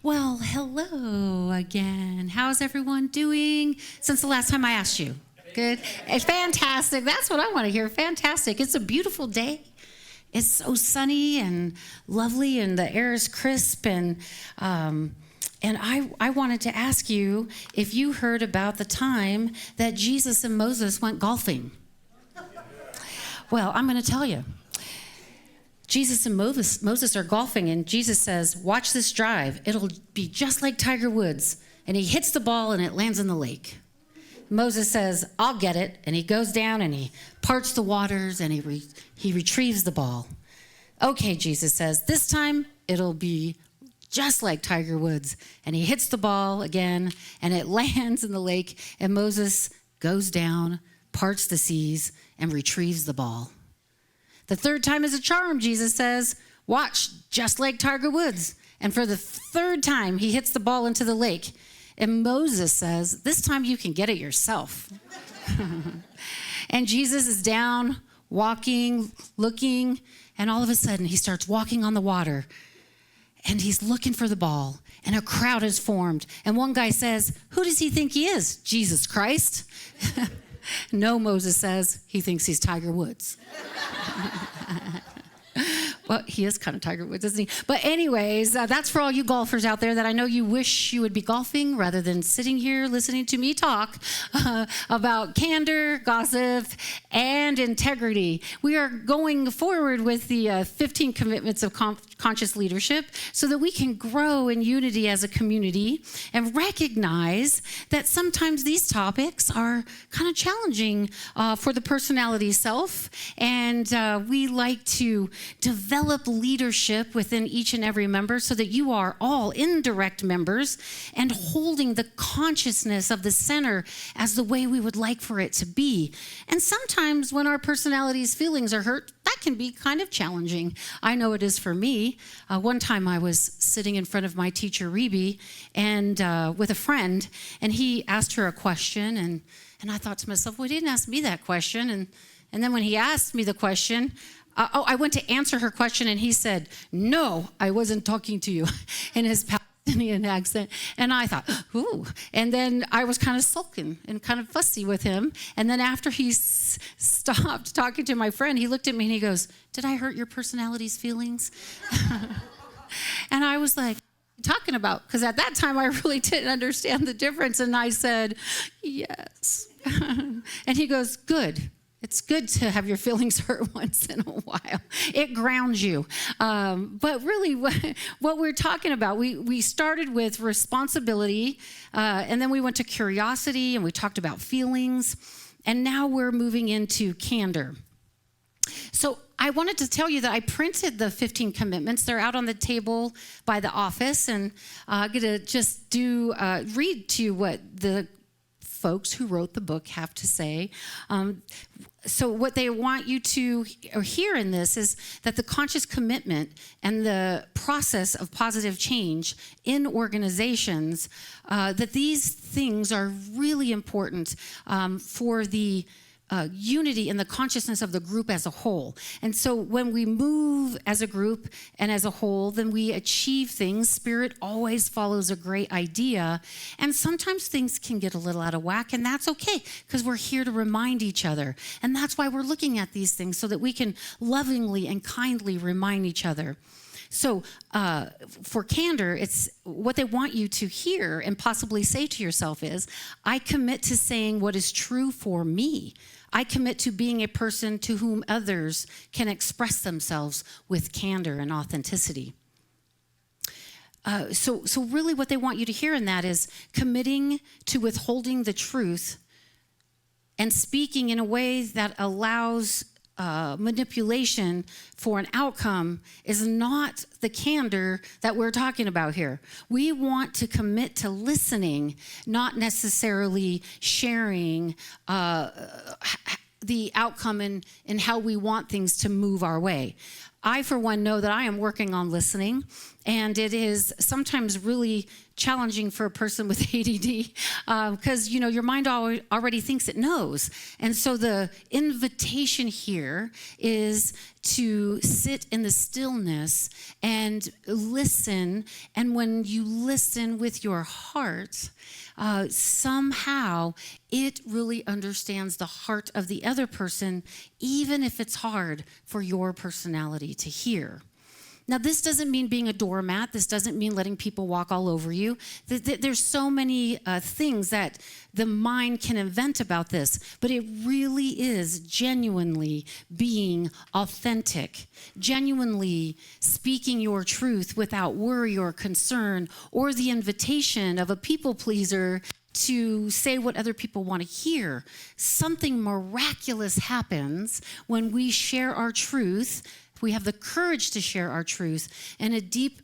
Well, hello again. How's everyone doing since the last time I asked you? Good? It's fantastic. That's what I want to hear. Fantastic. It's a beautiful day. It's so sunny and lovely, and the air is crisp. And I wanted to ask you if you heard about the time that Jesus and Moses went golfing. Well, I'm going to tell you. Jesus and Moses are golfing, and Jesus says, watch this drive. It'll be just like Tiger Woods. And he hits the ball, and it lands in the lake. Moses says, I'll get it. And he goes down, and he parts the waters, and he retrieves the ball. Okay, Jesus says, this time it'll be just like Tiger Woods. And he hits the ball again, and it lands in the lake, and Moses goes down, parts the seas, and retrieves the ball. The third time is a charm, Jesus says. Watch, just like Tiger Woods. And for the third time, he hits the ball into the lake. And Moses says, this time you can get it yourself. And Jesus is down, walking, looking, and all of a sudden he starts walking on the water. And he's looking for the ball. And a crowd is formed. And one guy says, who does he think he is? Jesus Christ? No, Moses says, he thinks he's Tiger Woods. Well, he is kind of Tiger Woods, isn't he? But anyways, that's for all you golfers out there that I know you wish you would be golfing rather than sitting here listening to me talk about candor, gossip, and integrity. We are going forward with the 15 commitments of conscious leadership so that we can grow in unity as a community and recognize that sometimes these topics are kind of challenging for the personality self. And we like to develop leadership within each and every member so that you are all indirect members and holding the consciousness of the center as the way we would like for it to be. And sometimes when our personalities' feelings are hurt, that can be kind of challenging. I know it is for me. One time I was sitting in front of my teacher, Rebe, and with a friend, and he asked her a question, and I thought to myself, well, he didn't ask me that question. And then when he asked me the question, I went to answer her question, and he said, no, I wasn't talking to you, in his Palestinian accent. And I thought, ooh. And then I was kind of sulking and kind of fussy with him. And then after he stopped talking to my friend, he looked at me and he goes, did I hurt your personality's feelings? And I was like, talking about? Because at that time, I really didn't understand the difference. And I said, yes. And he goes, good. It's good to have your feelings hurt once in a while. It grounds you. But really, what we're talking about, we started with responsibility, and then we went to curiosity, and we talked about feelings, and now we're moving into candor. So I wanted to tell you that I printed the 15 commitments. They're out on the table by the office, and I'm going to just read to you what the folks who wrote the book have to say. So what they want you to hear in this is that the conscious commitment and the process of positive change in organizations, that these things are really important for the unity in the consciousness of the group as a whole. And so when we move as a group and as a whole, then we achieve things. Spirit always follows a great idea. And sometimes things can get a little out of whack, and that's okay, because we're here to remind each other. And that's why we're looking at these things, so that we can lovingly and kindly remind each other. So for candor, it's what they want you to hear and possibly say to yourself is, I commit to saying what is true for me. I commit to being a person to whom others can express themselves with candor and authenticity. So really what they want you to hear in that is committing to withholding the truth and speaking in a way that allows manipulation for an outcome is not the candor that we're talking about here. We want to commit to listening, not necessarily sharing the outcome and how we want things to move our way. I, for one, know that I am working on listening, And it is sometimes really challenging for a person with ADD because, your mind already thinks it knows. And so the invitation here is to sit in the stillness and listen. And when you listen with your heart, somehow it really understands the heart of the other person, even if it's hard for your personality to hear. Now, this doesn't mean being a doormat. This doesn't mean letting people walk all over you. There's so many things that the mind can invent about this, but it really is genuinely being authentic, genuinely speaking your truth without worry or concern or the invitation of a people pleaser to say what other people want to hear. Something miraculous happens when we share our truth. We have the courage to share our truth in a deep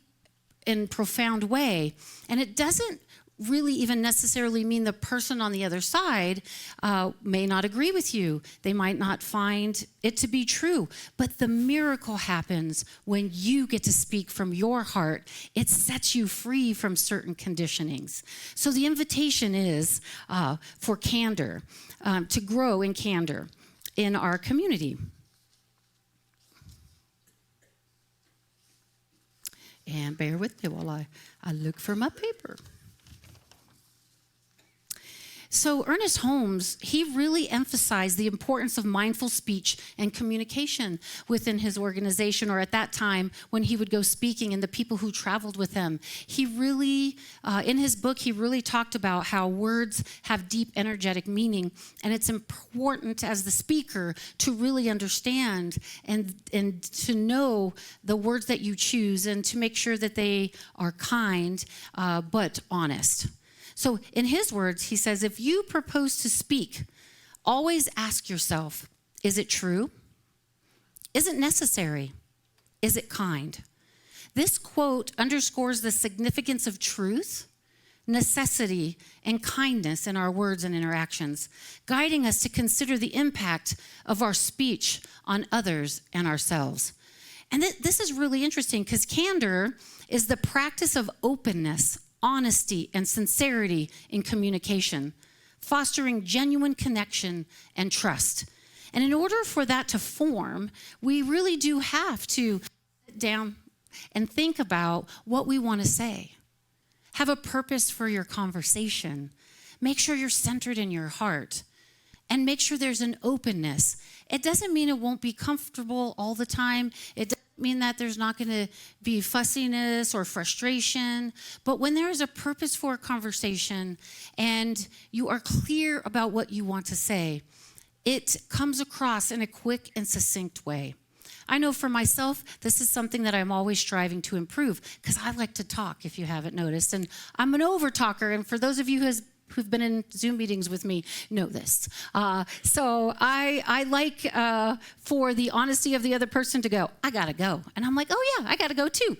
and profound way. And it doesn't really even necessarily mean the person on the other side may not agree with you. They might not find it to be true. But the miracle happens when you get to speak from your heart. It sets you free from certain conditionings. So the invitation is for candor, to grow in candor in our community. And bear with me while I look for my paper. So Ernest Holmes, he really emphasized the importance of mindful speech and communication within his organization, or at that time when he would go speaking and the people who traveled with him. He really, in his book, he really talked about how words have deep energetic meaning, and it's important as the speaker to really understand and to know the words that you choose and to make sure that they are kind but honest. So in his words, he says, if you propose to speak, always ask yourself, is it true? Is it necessary? Is it kind? This quote underscores the significance of truth, necessity, and kindness in our words and interactions, guiding us to consider the impact of our speech on others and ourselves. And this is really interesting because candor is the practice of openness, honesty, and sincerity in communication, fostering genuine connection and trust. And in order for that to form, we really do have to sit down and think about what we want to say. Have a purpose for your conversation. Make sure you're centered in your heart. And make sure there's an openness. It doesn't mean it won't be comfortable all the time. It doesn't mean that there's not going to be fussiness or frustration. But when there is a purpose for a conversation and you are clear about what you want to say, it comes across in a quick and succinct way. I know for myself, this is something that I'm always striving to improve because I like to talk, if you haven't noticed. And I'm an over-talker. And for those of you who've been in Zoom meetings with me know this. So I like for the honesty of the other person to go, I gotta go. And I'm like, oh yeah, I gotta go too.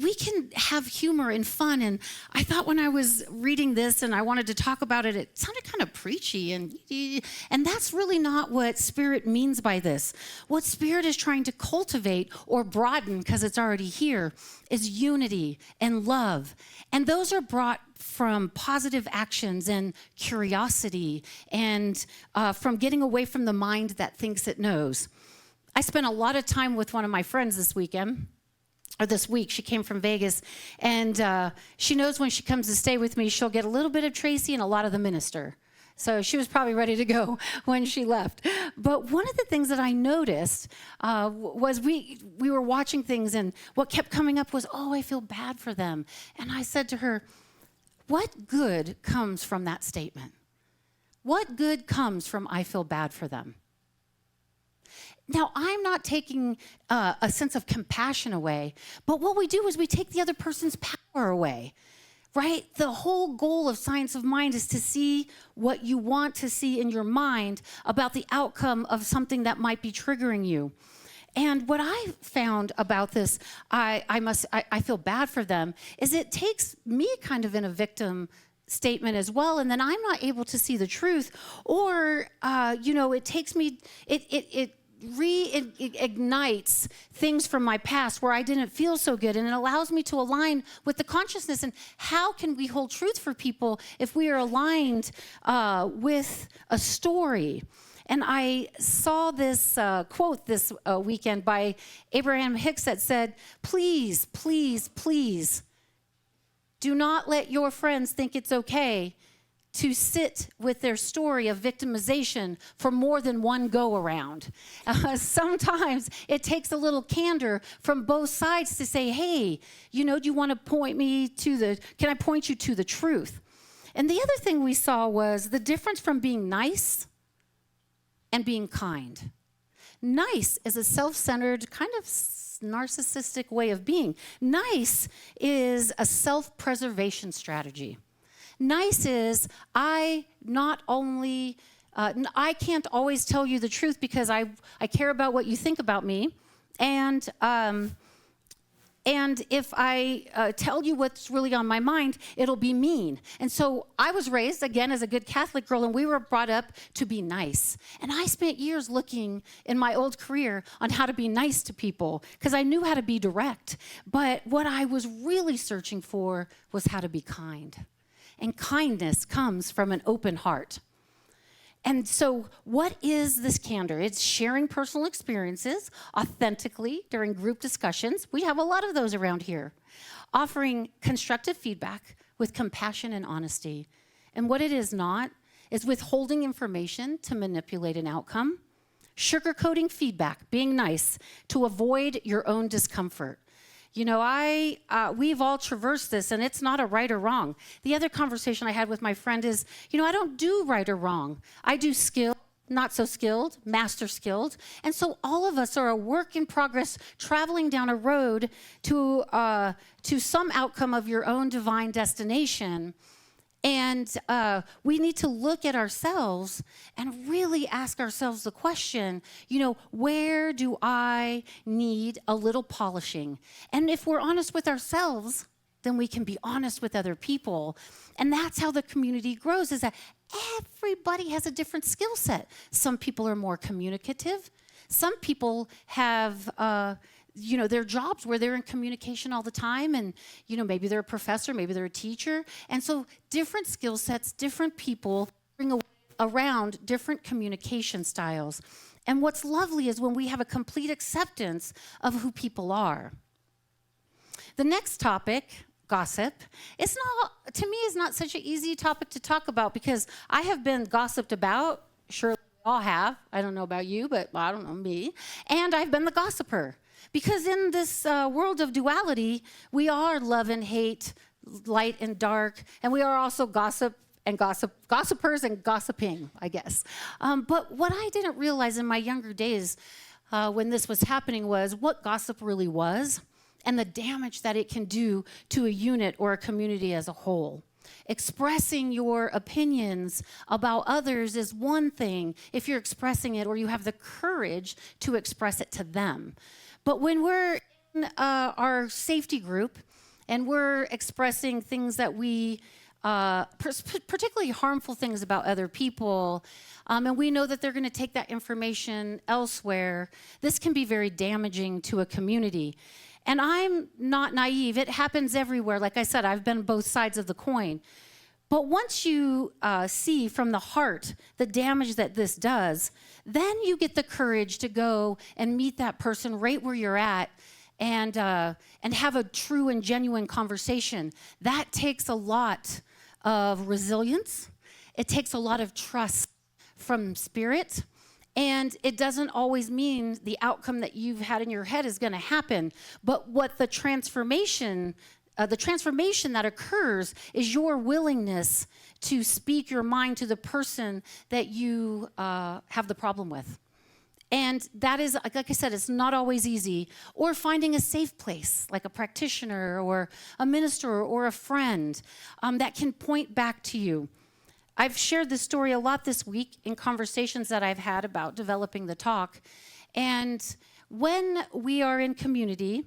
We can have humor and fun. And I thought when I was reading this and I wanted to talk about it, it sounded kind of preachy. And that's really not what Spirit means by this. What Spirit is trying to cultivate or broaden, because it's already here, is unity and love. And those are brought from positive actions and curiosity and from getting away from the mind that thinks it knows. I spent a lot of time with one of my friends this week. She came from Vegas, and she knows when she comes to stay with me, she'll get a little bit of Tracey and a lot of the minister. So she was probably ready to go when she left. But one of the things that I noticed was we were watching things, and what kept coming up was, oh, I feel bad for them. And I said to her, what good comes from that statement? What good comes from I feel bad for them? Now, I'm not taking a sense of compassion away, but what we do is we take the other person's power away, right? The whole goal of Science of Mind is to see what you want to see in your mind about the outcome of something that might be triggering you. And what I found about this, I feel bad for them, is it takes me kind of in a victim statement as well, and then I'm not able to see the truth, or it takes me, it reignites things from my past where I didn't feel so good, and it allows me to align with the consciousness. And how can we hold truth for people if we are aligned with a story? And I saw this quote this weekend by Abraham Hicks that said, please, please, please, do not let your friends think it's okay to sit with their story of victimization for more than one go around. Sometimes it takes a little candor from both sides to say, hey, do you want to can I point you to the truth? And the other thing we saw was the difference from being nice and being kind. Nice is a self-centered, kind of narcissistic way of being. Nice is a self-preservation strategy. Nice is I can't always tell you the truth because I care about what you think about me, and if I tell you what's really on my mind, it'll be mean. And so I was raised, again, as a good Catholic girl, and we were brought up to be nice. And I spent years looking in my old career on how to be nice to people because I knew how to be direct. But what I was really searching for was how to be kind. And kindness comes from an open heart. And so what is this candor? It's sharing personal experiences authentically during group discussions. We have a lot of those around here. Offering constructive feedback with compassion and honesty. And what it is not is withholding information to manipulate an outcome. Sugarcoating feedback, being nice to avoid your own discomfort. We've all traversed this, and it's not a right or wrong. The other conversation I had with my friend is, I don't do right or wrong. I do skilled, not so skilled, master skilled. And so all of us are a work in progress traveling down a road to some outcome of your own divine destination. And we need to look at ourselves and really ask ourselves the question, where do I need a little polishing? And if we're honest with ourselves, then we can be honest with other people. And that's how the community grows, is that everybody has a different skill set. Some people are more communicative. Some people have their jobs where they're in communication all the time, and maybe they're a professor, maybe they're a teacher, and so different skill sets, different people bring around different communication styles. And what's lovely is when we have a complete acceptance of who people are. The next topic, gossip, is not such an easy topic to talk about because I have been gossiped about. Surely we all have. I don't know about you, but I don't know me. And I've been the gossiper. Because in this world of duality, we are love and hate, light and dark, and we are also gossipers and gossiping, I guess. But what I didn't realize in my younger days when this was happening was what gossip really was and the damage that it can do to a unit or a community as a whole. Expressing your opinions about others is one thing if you're expressing it or you have the courage to express it to them. But when we're in our safety group and we're expressing things that we, particularly harmful things about other people, and we know that they're going to take that information elsewhere, this can be very damaging to a community. And I'm not naive. It happens everywhere. Like I said, I've been both sides of the coin. But once you see from the heart the damage that this does, then you get the courage to go and meet that person right where you're at and have a true and genuine conversation. That takes a lot of resilience. It takes a lot of trust from spirit. And it doesn't always mean the outcome that you've had in your head is going to happen. But what the transformation that occurs is your willingness to speak your mind to the person that you have the problem with. And that is, like I said, it's not always easy. Or finding a safe place, like a practitioner or a minister or a friend that can point back to you. I've shared this story a lot this week in conversations that I've had about developing the talk. And when we are in community,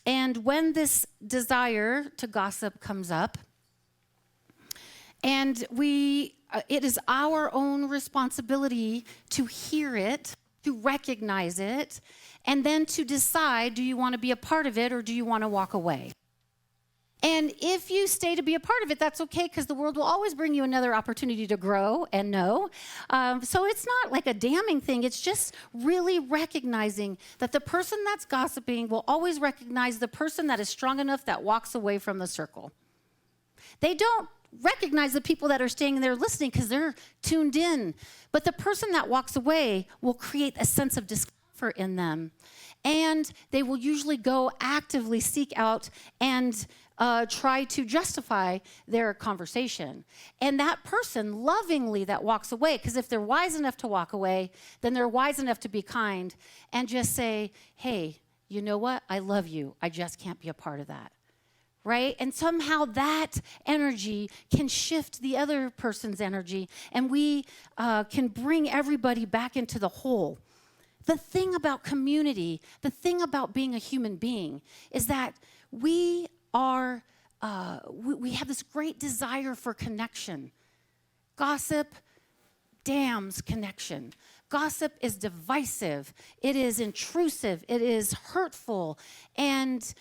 and when this desire to gossip comes up, and it is our own responsibility to hear it to recognize it, and then to decide, do you want to be a part of it or do you want to walk away? And if you stay to be a part of it, that's okay, because the world will always bring you another opportunity to grow and know. So it's not like a damning thing. It's just really recognizing that the person that's gossiping will always recognize the person that is strong enough that walks away from the circle. They don't recognize the people that are staying there listening because they're tuned in. But the person that walks away will create a sense of discomfort in them. And they will usually go actively seek out and try to justify their conversation. And that person lovingly that walks away, because if they're wise enough to walk away, then they're wise enough to be kind and just say, hey, you know what? I love you. I just can't be a part of that. Right? And somehow that energy can shift the other person's energy, and we can bring everybody back into the whole. The thing about community, the thing about being a human being, is that we have this great desire for connection. Gossip dams connection. Gossip is divisive. It is intrusive. It is hurtful. And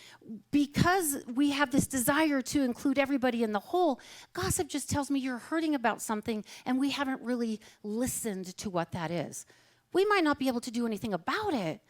because we have this desire to include everybody in the whole, gossip just tells me you're hurting about something and we haven't really listened to what that is. We might not be able to do anything about it.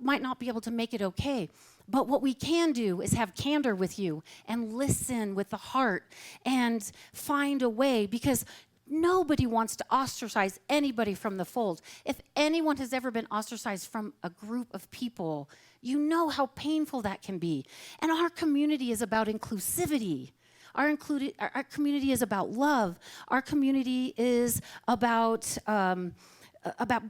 Might not be able to make it okay. But what we can do is have candor with you and listen with the heart and find a way, because nobody wants to ostracize anybody from the fold. If anyone has ever been ostracized from a group of people, you know how painful that can be. And our community is about inclusivity. Our community is about love. Our community is about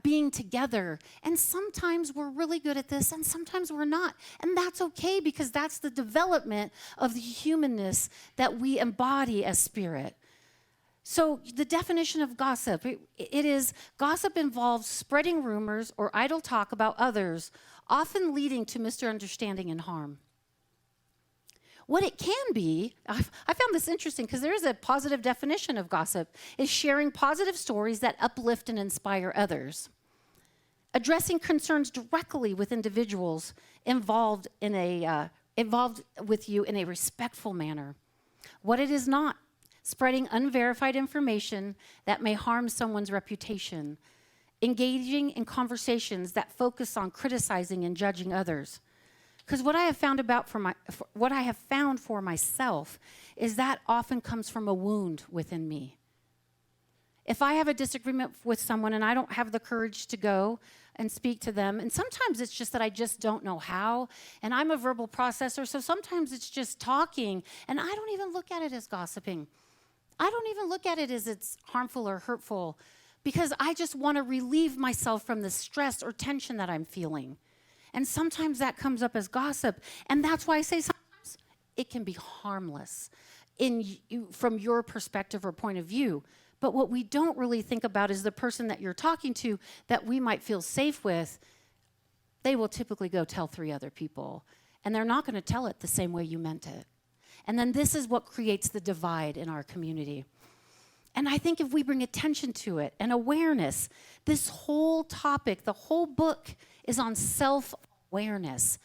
being together. And sometimes we're really good at this and sometimes we're not. And that's okay, because that's the development of the humanness that we embody as spirit. So the definition of gossip, gossip involves spreading rumors or idle talk about others, often leading to misunderstanding and harm. What it can be, I found this interesting because there is a positive definition of gossip, is sharing positive stories that uplift and inspire others. Addressing concerns directly with individuals involved with you in a respectful manner. What it is not, spreading unverified information that may harm someone's reputation. Engaging in conversations that focus on criticizing and judging others. Because what I have found for myself is that often comes from a wound within me. If I have a disagreement with someone and I don't have the courage to go and speak to them, and sometimes it's just that I just don't know how, and I'm a verbal processor, so sometimes it's just talking, and I don't even look at it as gossiping. I don't even look at it as it's harmful or hurtful, because I just want to relieve myself from the stress or tension that I'm feeling. And sometimes that comes up as gossip. And that's why I say sometimes it can be harmless from your perspective or point of view. But what we don't really think about is the person that you're talking to that we might feel safe with, they will typically go tell 3 other people. And they're not going to tell it the same way you meant it. And then this is what creates the divide in our community. And I think if we bring attention to it and awareness, this whole topic, the whole book is on self-awareness,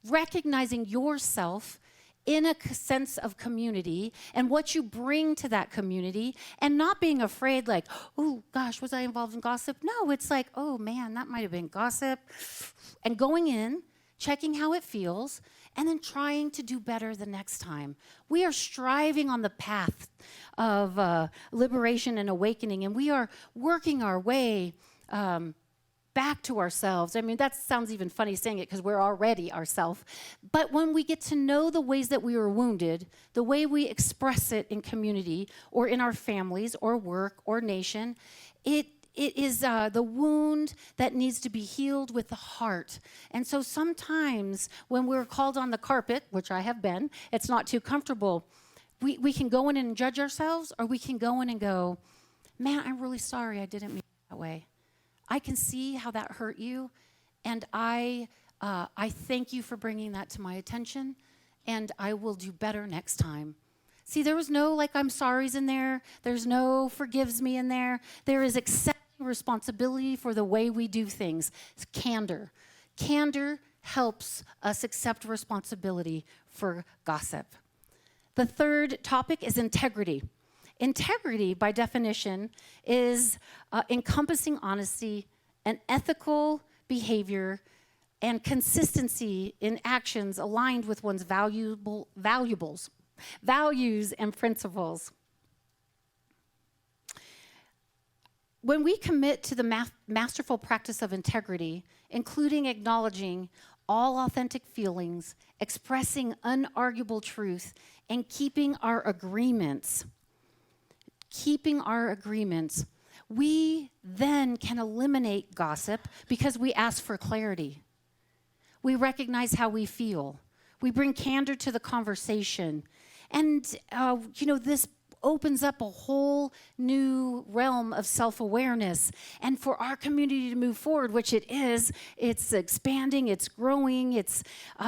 recognizing yourself in a sense of community and what you bring to that community, and not being afraid like, oh gosh, was I involved in gossip? No, it's like, oh man, that might have been gossip. And going in, checking how it feels, and then trying to do better the next time. We are striving on the path of liberation and awakening, and we are working our way back to ourselves. I mean, that sounds even funny saying it because we're already ourselves. But when we get to know the ways that we were wounded, the way we express it in community or in our families or work or nation, it is the wound that needs to be healed with the heart. And so sometimes when we're called on the carpet, which I have been, it's not too comfortable, we can go in and judge ourselves, or we can go in and go, man, I'm really sorry I didn't mean it that way. I can see how that hurt you, and I thank you for bringing that to my attention, and I will do better next time. See, there was no like I'm sorry's in there. There's no forgives me in there. There is accepting responsibility for the way we do things. It's candor. Candor helps us accept responsibility for gossip. The third topic is integrity. Integrity, by definition, is encompassing honesty and ethical behavior and consistency in actions aligned with one's values and principles. When we commit to the masterful practice of integrity, including acknowledging all authentic feelings, expressing unarguable truth, and keeping our agreements, we then can eliminate gossip because we ask for clarity. We recognize how we feel. We bring candor to the conversation. And, this opens up a whole new realm of self-awareness. And for our community to move forward, which it is, it's expanding, it's growing.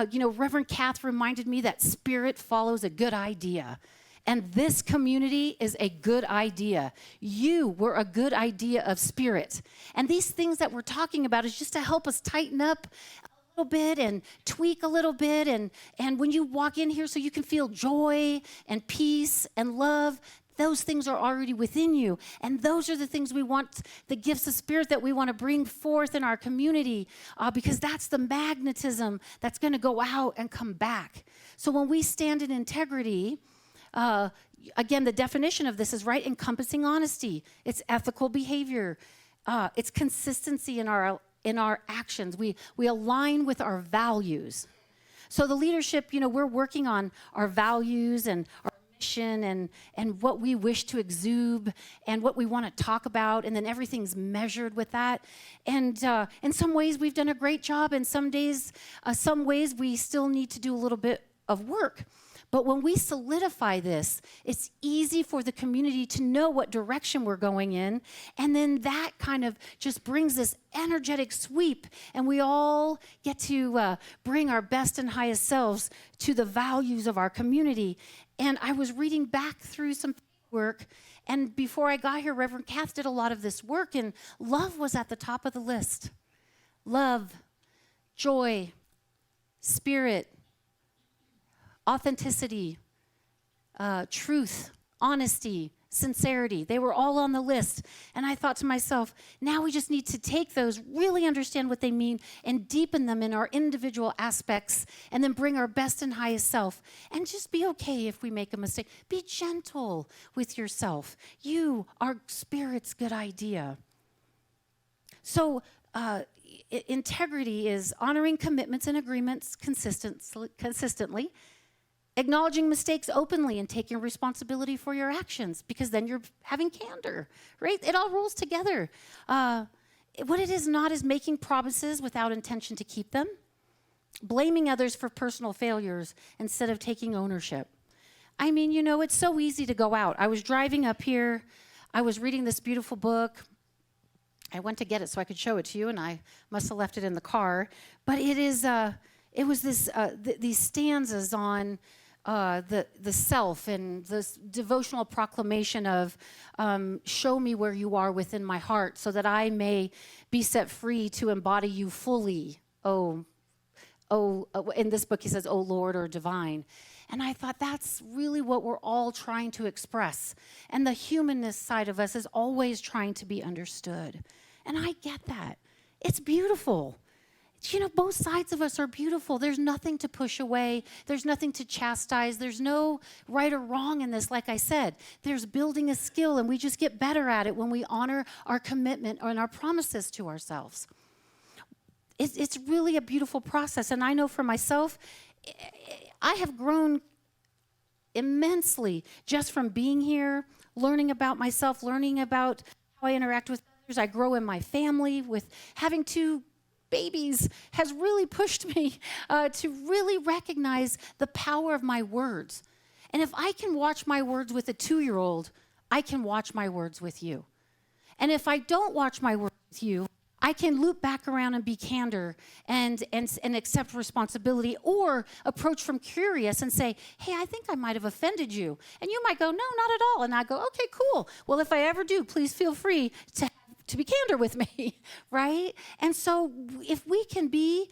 Reverend Kath reminded me that spirit follows a good idea. And this community is a good idea. You were a good idea of spirit. And these things that we're talking about is just to help us tighten up a little bit and tweak a little bit. And when you walk in here so you can feel joy and peace and love, those things are already within you. And those are the things we want, the gifts of spirit that we want to bring forth in our community, because that's the magnetism that's going to go out and come back. So when we stand in integrity, again, the definition of this is right, encompassing honesty. It's ethical behavior. It's consistency in our actions. We align with our values. So the leadership, we're working on our values and our mission and what we wish to exude and what we want to talk about, and then everything's measured with that. And in some ways, we've done a great job. In some ways, we still need to do a little bit of work. But when we solidify this, it's easy for the community to know what direction we're going in. And then that kind of just brings this energetic sweep. And we all get to bring our best and highest selves to the values of our community. And I was reading back through some work. And before I got here, Reverend Kath did a lot of this work. And love was at the top of the list. Love, joy, spirit, authenticity, truth, honesty, sincerity. They were all on the list. And I thought to myself, now we just need to take those, really understand what they mean, and deepen them in our individual aspects, and then bring our best and highest self. And just be okay if we make a mistake. Be gentle with yourself. You are spirit's good idea. So, integrity is honoring commitments and agreements consistently, acknowledging mistakes openly and taking responsibility for your actions, because then you're having candor, right? It all rolls together. What it is not is making promises without intention to keep them, blaming others for personal failures instead of taking ownership. I mean, it's so easy to go out. I was driving up here. I was reading this beautiful book. I went to get it so I could show it to you, and I must have left it in the car. But it was these stanzas on the self and this devotional proclamation of show me where you are within my heart so that I may be set free to embody you fully. In this book he says, oh Lord, or divine. And I thought that's really what we're all trying to express. And the humanness side of us is always trying to be understood. And I get that. It's beautiful. Both sides of us are beautiful. There's nothing to push away. There's nothing to chastise. There's no right or wrong in this, like I said. There's building a skill, and we just get better at it when we honor our commitment and our promises to ourselves. It's really a beautiful process. And I know for myself, I have grown immensely just from being here, learning about myself, learning about how I interact with others. I grow in my family. With having 2 babies has really pushed me to really recognize the power of my words. And if I can watch my words with a 2-year-old, I can watch my words with you. And if I don't watch my words with you, I can loop back around and be candor and accept responsibility, or approach from curious and say, hey, I think I might have offended you. And you might go, no, not at all. And I go, okay, cool. Well, if I ever do, please feel free to to be candor with me, right? And so if we can be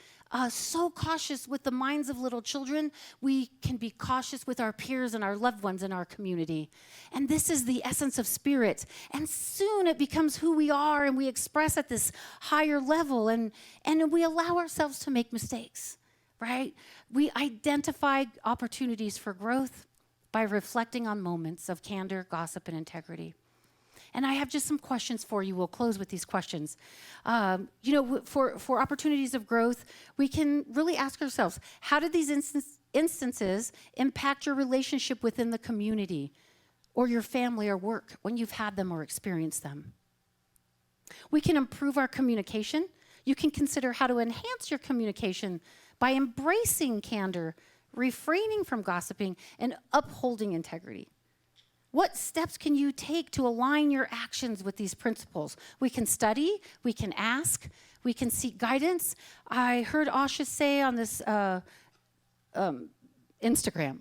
so cautious with the minds of little children, we can be cautious with our peers and our loved ones in our community. And this is the essence of spirit. And soon it becomes who we are, and we express at this higher level, and we allow ourselves to make mistakes, right? We identify opportunities for growth by reflecting on moments of candor, gossip, and integrity. And I have just some questions for you. We'll close with these questions. For opportunities of growth, we can really ask ourselves, how did these instances impact your relationship within the community or your family or work when you've had them or experienced them? We can improve our communication. You can consider how to enhance your communication by embracing candor, refraining from gossiping, and upholding integrity. What steps can you take to align your actions with these principles? We can study, we can ask, we can seek guidance. I heard Asha say on this Instagram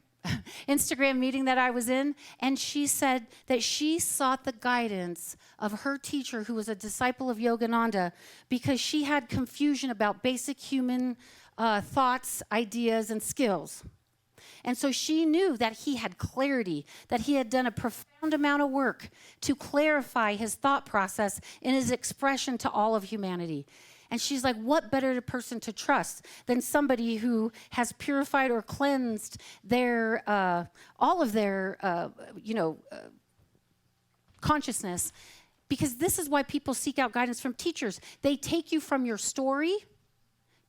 meeting that I was in, and she said that she sought the guidance of her teacher, who was a disciple of Yogananda, because she had confusion about basic human thoughts, ideas, and skills. And so she knew that he had clarity, that he had done a profound amount of work to clarify his thought process in his expression to all of humanity. And she's like, what better person to trust than somebody who has purified or cleansed their all of their consciousness? Because this is why people seek out guidance from teachers. They take you from your story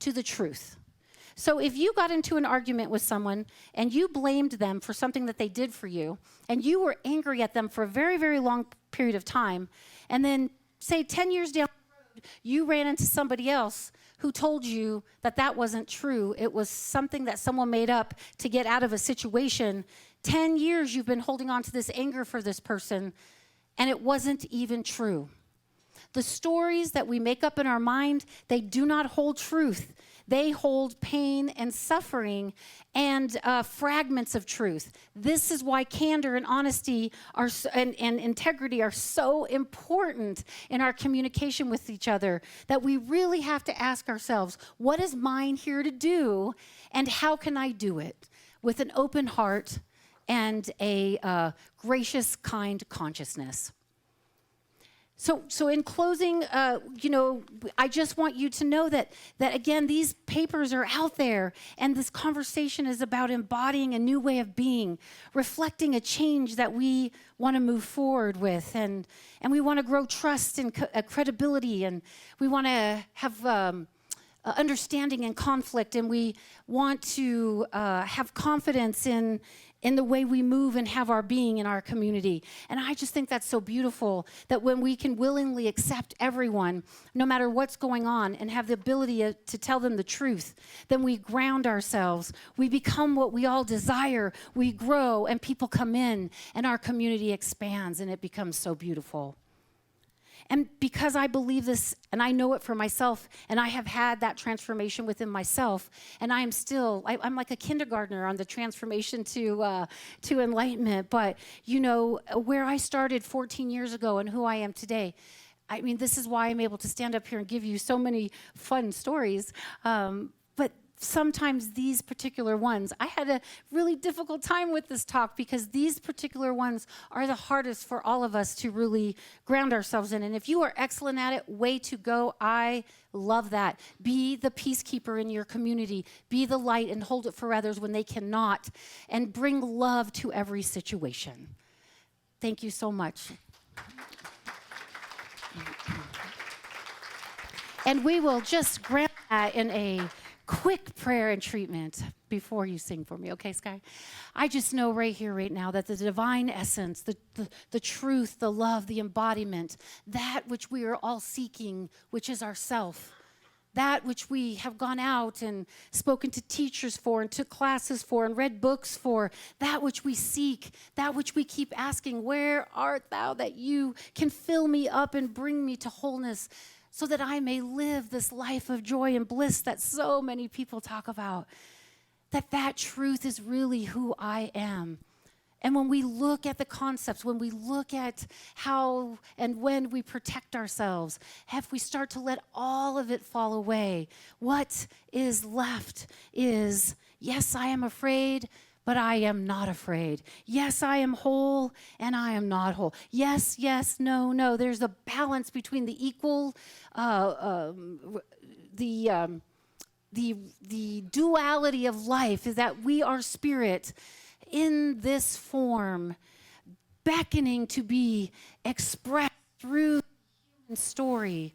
to the truth. So if you got into an argument with someone and you blamed them for something that they did for you, and you were angry at them for a very, very long period of time, and then say 10 years down the road, you ran into somebody else who told you that that wasn't true, it was something that someone made up to get out of a situation, 10 years you've been holding on to this anger for this person, and it wasn't even true. The stories that we make up in our mind, they do not hold truth. They hold pain and suffering and fragments of truth. This is why candor and honesty and integrity are so important in our communication with each other, that we really have to ask ourselves, what is mine here to do, and how can I do it with an open heart and a gracious, kind consciousness? So in closing, I just want you to know that again, these papers are out there, and this conversation is about embodying a new way of being, reflecting a change that we want to move forward with, and we want to grow trust and credibility, and we want to have understanding and conflict, and we want to have confidence in the way we move and have our being in our community. And I just think that's so beautiful, that when we can willingly accept everyone, no matter what's going on, and have the ability to tell them the truth, then we ground ourselves. We become what we all desire. We grow, and people come in, and our community expands, and it becomes so beautiful. And because I believe this, and I know it for myself, and I have had that transformation within myself, and I'm like a kindergartner on the transformation to enlightenment. But, where I started 14 years ago and who I am today, I mean, this is why I'm able to stand up here and give you so many fun stories. But sometimes these particular ones, I had a really difficult time with this talk, because these particular ones are the hardest for all of us to really ground ourselves in. And if you are excellent at it, way to go. I love that. Be the peacekeeper in your community. Be the light and hold it for others when they cannot, and bring love to every situation. Thank you so much. And we will just grant that in a quick prayer and treatment before you sing for me, okay, Sky? I just know right here, right now, that the divine essence, the truth, the love, the embodiment, that which we are all seeking, which is ourself, that which we have gone out and spoken to teachers for, and took classes for, and read books for, that which we seek, that which we keep asking, where art thou, that you can fill me up and bring me to wholeness, so that I may live this life of joy and bliss that so many people talk about. That truth is really who I am. And when we look at the concepts, when we look at how and when we protect ourselves, if we start to let all of it fall away, what is left is, yes, I am afraid, but I am not afraid. Yes, I am whole, and I am not whole. Yes, yes, no, no. There's a balance between the equal, the duality of life is that we are spirit in this form, beckoning to be expressed through the human story.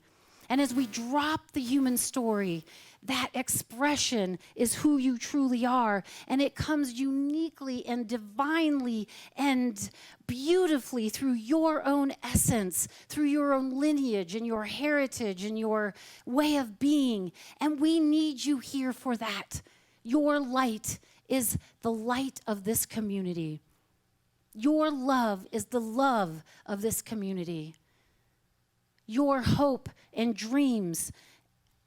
And as we drop the human story, that expression is who you truly are. And it comes uniquely and divinely and beautifully through your own essence, through your own lineage and your heritage and your way of being. And we need you here for that. Your light is the light of this community. Your love is the love of this community. Your hope and dreams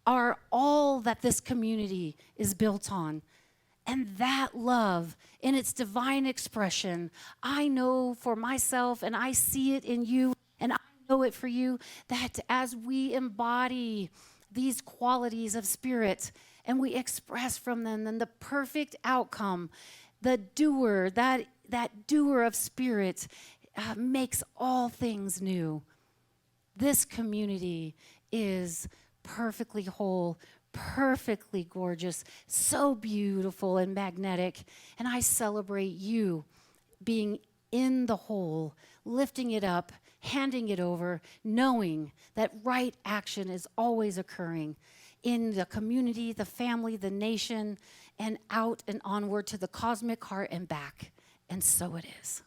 are all that this community is built on. And that love, in its divine expression, I know for myself, and I see it in you, and I know it for you, that as we embody these qualities of spirit and we express from them, then the perfect outcome, the doer, that doer of spirit, makes all things new. This community is perfectly whole, perfectly gorgeous, so beautiful and magnetic. And I celebrate you being in the whole, lifting it up, handing it over, knowing that right action is always occurring in the community, the family, the nation, and out and onward to the cosmic heart and back. And so it is.